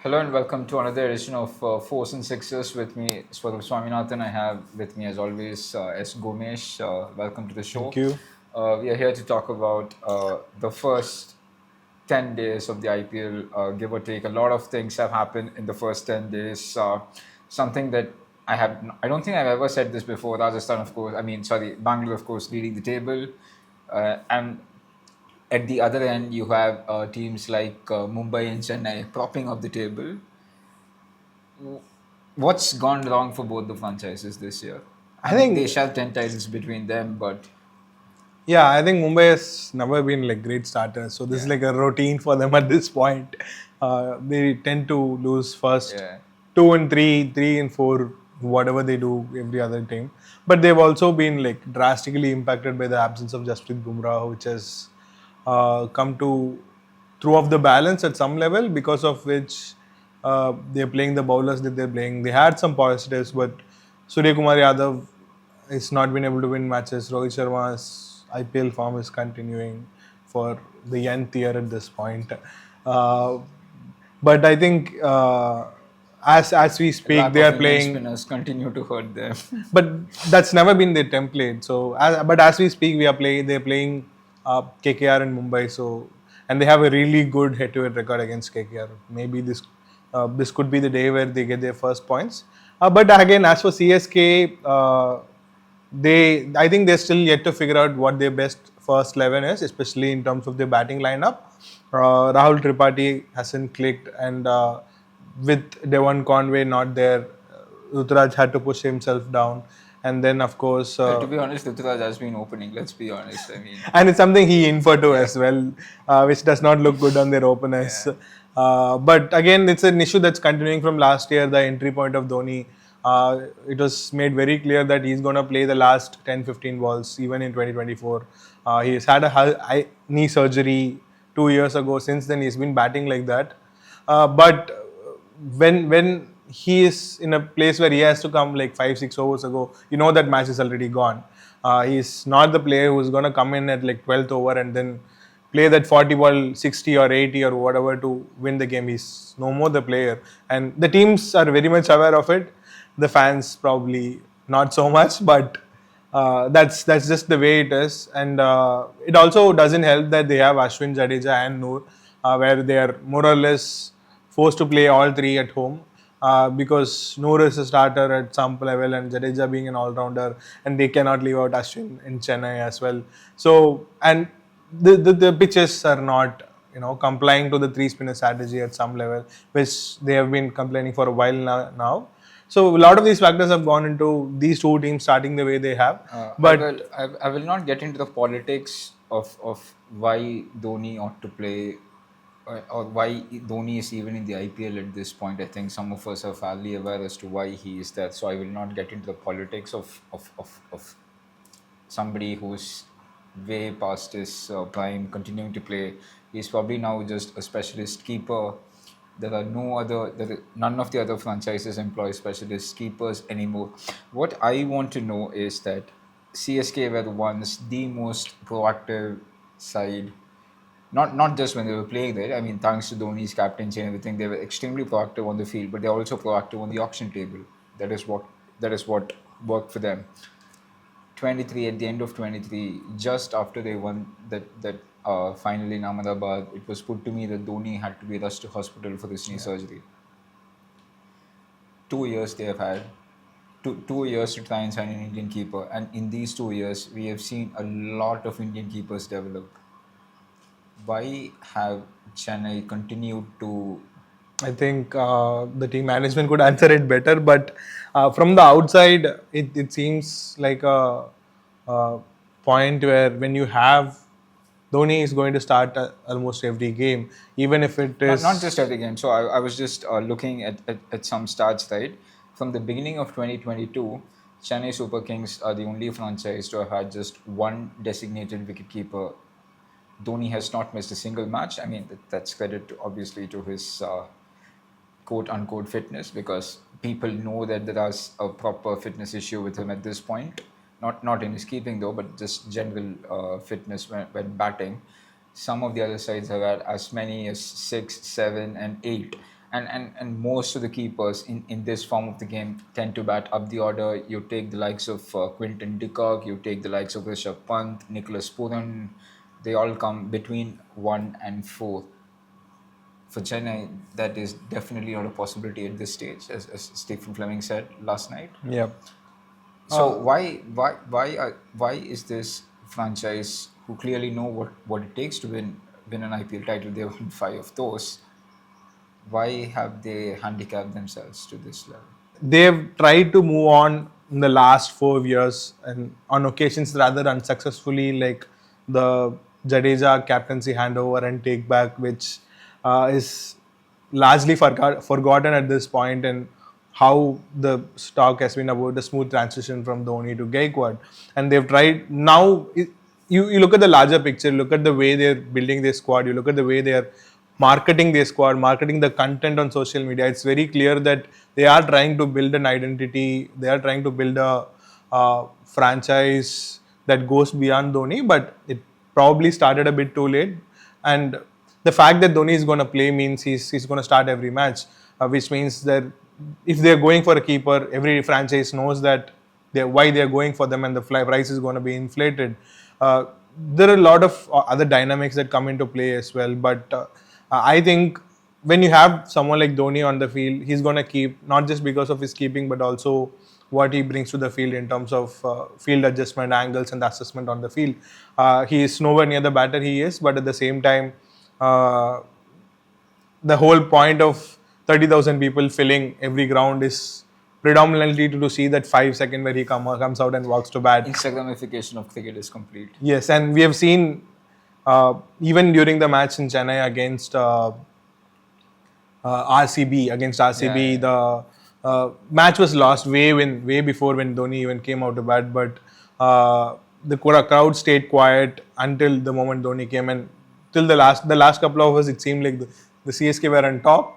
Hello and welcome to another edition of Fours and Sixes with me, Swaminathan. I have with me, as always, S. Gomesh. Welcome to the Thank show. you. We are here to talk about the first 10 days of the IPL, give or take. A lot of things have happened in the first 10 days. Something that I don't think I've ever said this before. Rajasthan, of course, Bangalore, of course, leading the table. And at the other end, you have teams like Mumbai and Chennai propping up the table. What's gone wrong for both the franchises this year? I I mean, they think, share 10 titles between them, but yeah, I think Mumbai has never been like great starters. So this is yeah, like a routine for them at this point. They tend to lose first yeah. two and three, three and four, whatever they do every other team. But they've also been like drastically impacted by the absence of Jasprit Bumrah, which has come to throw off the balance at some level, because of which they're playing the bowlers that they're playing. They had some positives, but Surya Kumar Yadav has not been able to win matches. Rohit Sharma's IPL form is continuing for the nth year at this point. Uh, but I think as we speak, Lack they of are Indian playing, spinners continue to hurt them. but that's never been their template. So, but as we speak, they're playing KKR in Mumbai. So, and they have a really good head-to-head record against KKR. Maybe this could be the day where they get their first points. But again, as for CSK, I think they're still yet to figure out what their best first 11 is, especially in terms of their batting lineup. Rahul Tripathi hasn't clicked, and with Devon Conway not there, Ruturaj had to push himself down, and then of course, To be honest, Ruturaj has been opening. Let's be honest. I mean, and it's something he inferred to yeah, as well, which does not look good on their openers. yeah. But again, it's an issue that's continuing from last year. The entry point of Dhoni, it was made very clear that he's going to play the last 10-15 balls even in 2024. He's had a knee surgery 2 years ago. Since then, he's been batting like that. But when he is in a place where he has to come like 5-6 overs ago, you know that match is already gone. He's not the player who's going to come in at like 12th over and then play that 40 ball 60 or 80 or whatever to win the game. He's no more the player, and the teams are very much aware of it. The fans probably not so much, but that's just the way it is. And it also doesn't help that they have Ashwin, Jadeja, and Noor, where they are more or less forced to play all three at home. Because Noor is a starter at some level and Jadeja being an all-rounder, and they cannot leave out Ashwin in Chennai as well. So, and the pitches are not complying to the three spinner strategy at some level, which they have been complaining for a while now. So a lot of these factors have gone into these two teams starting the way they have. I But will. I will not get into the politics of why Dhoni ought to play, or why Dhoni is even in the IPL at this point. I think some of us are fairly aware as to why he is there. So I will not get into the politics of somebody who's way past his prime continuing to play. He's probably now just a specialist keeper. None of the other franchises employ specialist keepers anymore. What I want to know is that CSK were once the most proactive side, not just when they were playing there. I mean, thanks to Dhoni's captaincy and everything, they were extremely proactive on the field, but they're also proactive on the auction table. That is what worked for them. 23, at the end of 23, just after they won that final in Ahmedabad, it was put to me that Dhoni had to be rushed to hospital for this knee surgery. 2 years they have had, 2 years to try and sign an Indian keeper, and in these 2 years we have seen a lot of Indian keepers develop. Why have Chennai continued to? I think the team management could answer it better. But from the outside, it seems like a point where when you have Dhoni is going to start almost every game, even if it Not just is. every game. So I was just looking at some stats, right? From the beginning of 2022, Chennai Super Kings are the only franchise to have had just one designated wicketkeeper. Dhoni has not missed a single match. I mean, that's credit to, obviously, to his quote unquote fitness, because people know that there is a proper fitness issue with him at this point. Not in his keeping though, but just general fitness when batting. Some of the other sides have had as many as 6, 7, and 8. And most of the keepers in this form of the game tend to bat up the order. You take the likes of Quinton de Kock, you take the likes of Rishabh Pant, Nicholas Puran. They all come between 1 and 4. For Chennai, that is definitely not a possibility at this stage, as Stephen Fleming said last night. Yeah. So why is this franchise, who clearly know what it takes to win an IPL title, they won 5 of those. Why have they handicapped themselves to this level? They've tried to move on in the last 4 years and on occasions rather unsuccessfully, like the Jadeja captaincy handover and take back, which is largely forgotten at this point, and how the stock has been about the smooth transition from Dhoni to Gaikwad. And they've tried now. You look at the larger picture, look at the way they're building their squad, you look at the way they're marketing their squad, marketing the content on social media. It's very clear that they are trying to build an identity. They are trying to build a franchise that goes beyond Dhoni, but it probably started a bit too late. And the fact that Dhoni is going to play means he's going to start every match, which means that if they're going for a keeper, every franchise knows that why they're going for them, and the price is going to be inflated. There are a lot of other dynamics that come into play as well, but I think when you have someone like Dhoni on the field, he's going to keep, not just because of his keeping, but also what he brings to the field in terms of field adjustment, angles, and assessment on the field. He is nowhere near the batter he is, but at the same time, uh, the whole point of 30,000 people filling every ground is predominantly to see that 5 second where he comes out and walks to bat. Instagramification of cricket is complete. Yes, and we have seen even during the match in Chennai against RCB, Yeah. the match was lost way before when Dhoni even came out to bat. But the crowd stayed quiet until the moment Dhoni came, and till the last couple of hours, it seemed like the CSK were on top.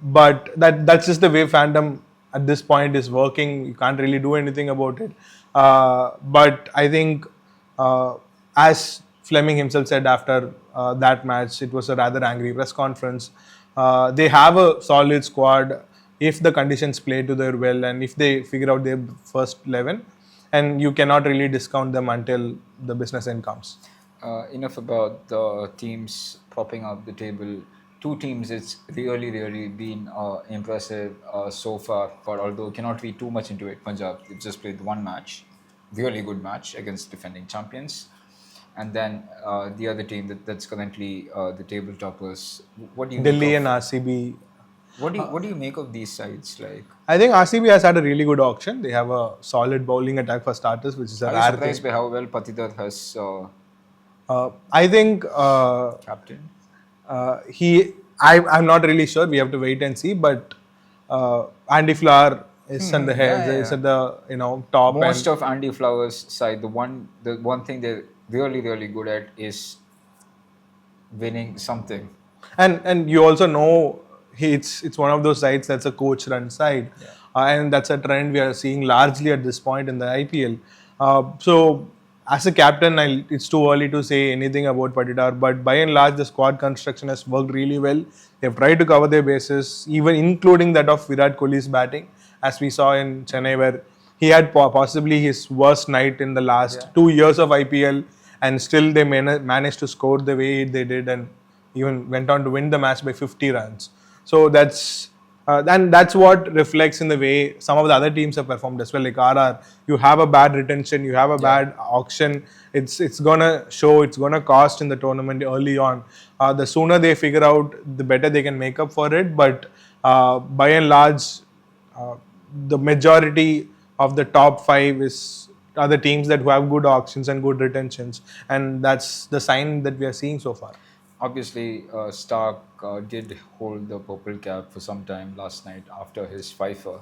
But that's just the way fandom at this point is working. You can't really do anything about it. But I think, as Fleming himself said after that match, it was a rather angry press conference. They have a solid squad if the conditions play to their well, and if they figure out their first 11, and you cannot really discount them until the business end comes. Enough about the teams propping up the table. Two teams, it's really been impressive so far. But although cannot read too much into it, Punjab, they've just played one match, really good match against defending champions. And then the other team that's currently the table toppers. What do you Delhi make and of, RCB. what do you make of these sides? Like, I think RCB has had a really good auction. They have a solid bowling attack for starters, which is a are you rare surprised thing. by how well Patidar has I think captain? I'm not really sure. We have to wait and see. But Andy Flower is on the head, is at the top. Most And of Andy Flowers' side, the one thing they're really good at is winning something. and you also know it's one of those sides that's a coach run side, Yeah. and that's a trend we are seeing largely at this point in the IPL. So as a captain, it's too early to say anything about Patidar, but by and large the squad construction has worked really well. They've tried to cover their bases, even including that of Virat Kohli's batting, as we saw in Chennai, where he had possibly his worst night in the last Yeah. 2 years of IPL, and still they managed to score the way they did, and even went on to win the match by 50 runs. So that's what reflects in the way some of the other teams have performed as well. Like RR, you have a bad retention, you have a bad auction. It's gonna show. It's gonna cost in the tournament early on. The sooner they figure out, the better they can make up for it. But by and large, uh, the majority of the top five are the teams that who have good auctions and good retentions, and that's the sign that we are seeing so far. Obviously, Stark did hold the purple cap for some time last night after his fifer.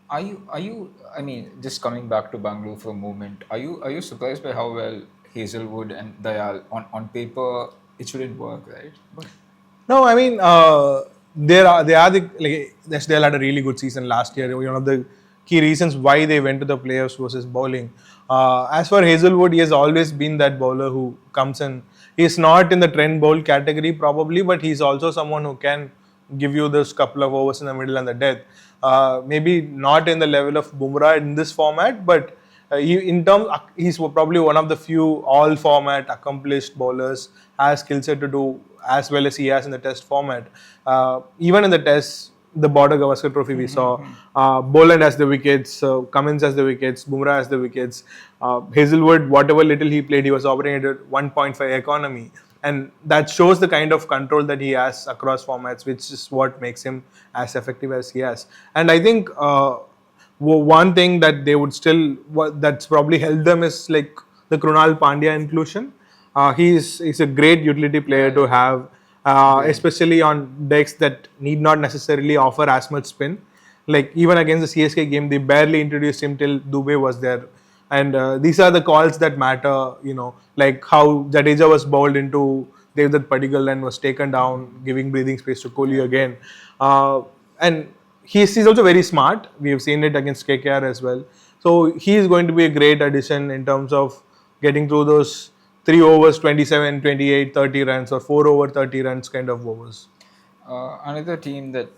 Are you? I mean, just coming back to Bangalore for a moment. Are you surprised by how well Hazelwood and Dayal on paper it shouldn't work, right? But No, I mean, they are like SDL had a really good season last year. One of the key reasons why they went to the playoffs was his bowling. As for Hazelwood, he has always been that bowler who comes in. He's not in the trend bowl category probably, but he's also someone who can give you those couple of overs in the middle and the death. Maybe not in the level of Bumrah in this format, but in terms, he's probably one of the few all format accomplished bowlers, has skill set to do as well as he has in the test format. Even in the test, the Border Gavaskar Trophy we saw, Boland has the wickets, Cummins has the wickets, Bumrah has the wickets, Hazelwood, whatever little he played, he was operating at 1.5 economy. And that shows the kind of control that he has across formats, which is what makes him as effective as he has. And I think one thing that they would still, that's probably helped them is like the Krunal Pandya inclusion. He's a great utility player to have, especially on decks that need not necessarily offer as much spin. Like even against the CSK game, they barely introduced him till Dubey was there. And these are the calls that matter, like how Jadeja was bowled into Devdutt Padikkal and was taken down, giving breathing space to Kohli again. And he's also very smart. We have seen it against KKR as well. So he is going to be a great addition in terms of getting through those 3 overs, 27, 28, 30 runs, or 4 over 30 runs kind of overs. Another team that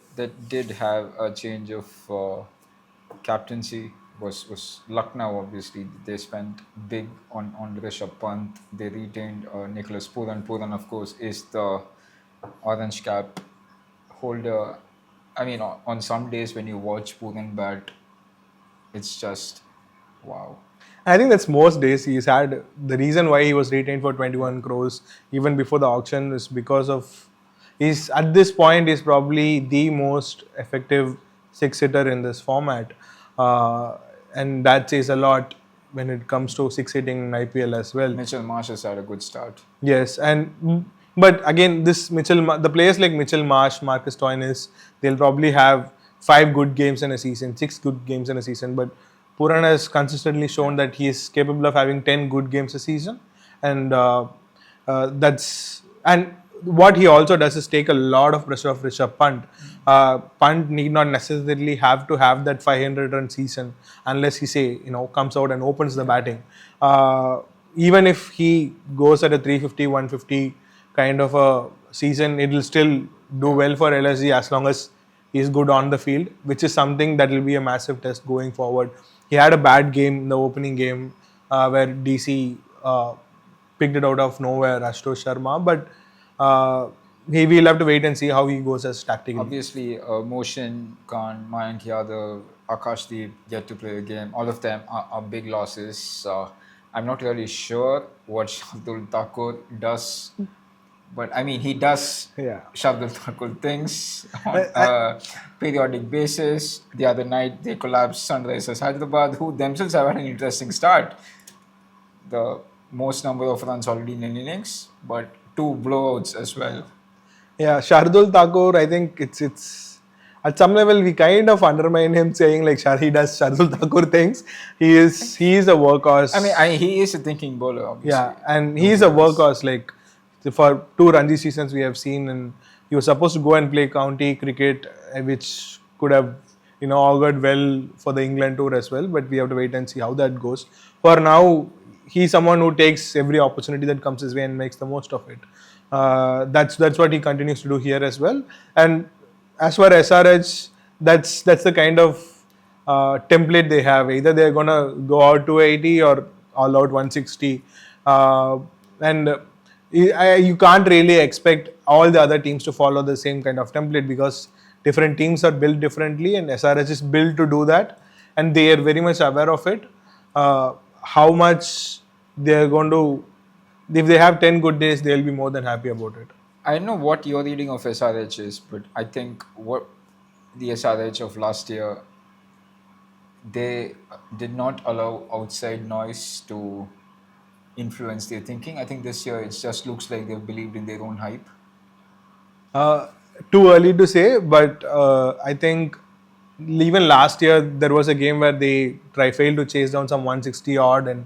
did have a change of captaincy was Lucknow. Obviously, they spent big on Rishabh Pant. They retained Nicholas Puran. Puran, of course, is the orange cap holder. I mean, on some days when you watch Puran bat, it's just wow. I think that's most days he's had. The reason why he was retained for 21 crores even before the auction is because of he's at this point is probably the most effective six hitter in this format, and that says a lot when it comes to six hitting in IPL as well. Mitchell Marsh has had a good start. Yes, and but again, the players like Mitchell Marsh, Marcus Stoinis, they'll probably have 5 good games in a season, 6 good games in a season. But Puran has consistently shown that he is capable of having 10 good games a season, and and what he also does is take a lot of pressure off Rishabh Pant. Pant need not necessarily have to have that 500-run season unless he comes out and opens the batting. Even if he goes at a 350, 150 kind of a season, it will still do well for LSG as long as he's good on the field, which is something that will be a massive test going forward. He had a bad game in the opening game where DC picked it out of nowhere, Ashutosh Sharma, but we will have to wait and see how he goes as tactically. Obviously, Motion, Khan, Mayank Yadav, Akashdeep yet to play a game. All of them are big losses. I'm not really sure what Shardul Thakur does, but I mean, he does Shardul Thakur things on a periodic basis. The other night, they collapsed Sunrisers Hyderabad, who themselves have had an interesting start. The most number of runs already in an innings, but 2 blowouts as well. Yeah, Shardul Thakur, I think it's at some level we kind of undermine him saying like he does Shardul Thakur things. He is a workhorse. I mean, he is a thinking bowler, obviously. Yeah, and he is a workhorse. Like for 2 Ranji seasons we have seen, and he was supposed to go and play county cricket, which could have augured well for the England tour as well. But we have to wait and see how that goes. For now, he's someone who takes every opportunity that comes his way and makes the most of it. That's what he continues to do here as well. And as for SRH, that's the kind of template they have. Either they're gonna go out 280 or all out 160, and you can't really expect all the other teams to follow the same kind of template because different teams are built differently, and SRH is built to do that, and they are very much aware of it. How much they're going to, if they have 10 good days, they'll be more than happy about it. I know what your reading of SRH is, but I think what the SRH of last year, they did not allow outside noise to influence their thinking. I think this year it just looks like they've believed in their own hype. Too early to say, but I think even last year there was a game where they failed to chase down some 160 odd and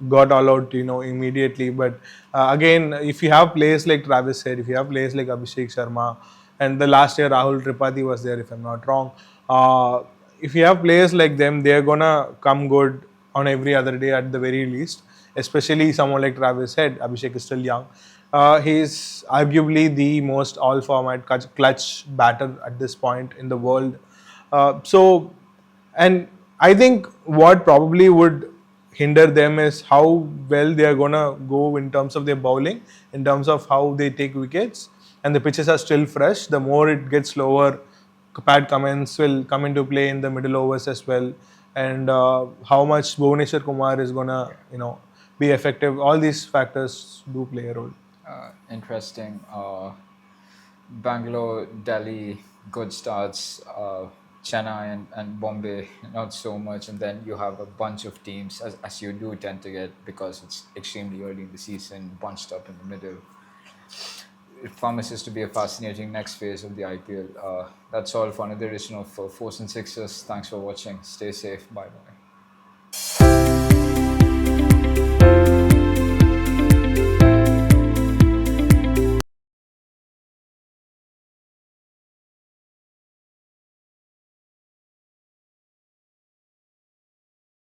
got all out, immediately. But again, if you have players like Travis said, if you have players like Abhishek Sharma, and the last year Rahul Tripathi was there, if I'm not wrong. If you have players like them, they're gonna come good on every other day at the very least. Especially someone like Travis said, Abhishek is still young. He's arguably the most all-format clutch batter at this point in the world. And I think what probably would hinder them is how well they are gonna go in terms of their bowling, in terms of how they take wickets, and the pitches are still fresh. The more it gets slower, Pat Cummins will come into play in the middle overs as well, and how much Bhuvaneshwar Kumar is gonna, be effective. All these factors do play a role. Interesting. Bangalore, Delhi, good starts. Chennai and Bombay, not so much. And then you have a bunch of teams, as you do tend to get because it's extremely early in the season, bunched up in the middle. It promises to be a fascinating next phase of the IPL. That's all for another edition of Force and Sixers. Thanks for watching. Stay safe. Bye bye.